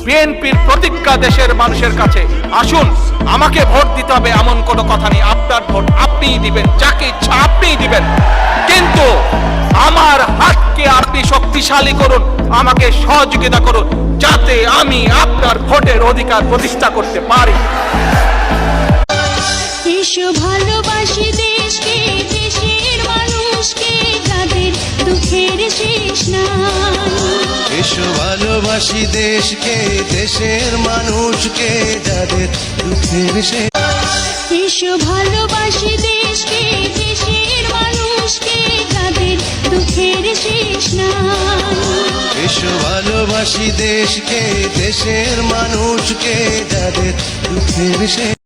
বিএনপির প্রতিজ্ঞা দেশের মানুষের কাছে। আসুন, আমাকে ভোট দিতে হবে এমন কোনো কথা নেই। আপনার ভোট আপনিই দিবেন, যাকে ইচ্ছা আপনিই দিবেন, কিন্তু আমার হাতকে আপনি শক্তিশালী করুন, আমাকে সহযোগিতা করুন, যাতে আমি আপনার ভোটের অধিকার প্রতিষ্ঠা করতে পারি। এসো ভালোবাসি দেশকে, দেশের মানুষকে, যাদের দুঃখের শেষ নাই। এসো ভালোবাসি দেশকে, দেশের মানুষকে, যাদের দুঃখের শেষ। এসো ভালোবাসি দেশকে, দেশের মানুষকে, যাদের দুঃখের শেষ নাই। এসো ভালোবাসি দেশকে, দেশের মানুষকে, যাদের দুঃখের শেষ।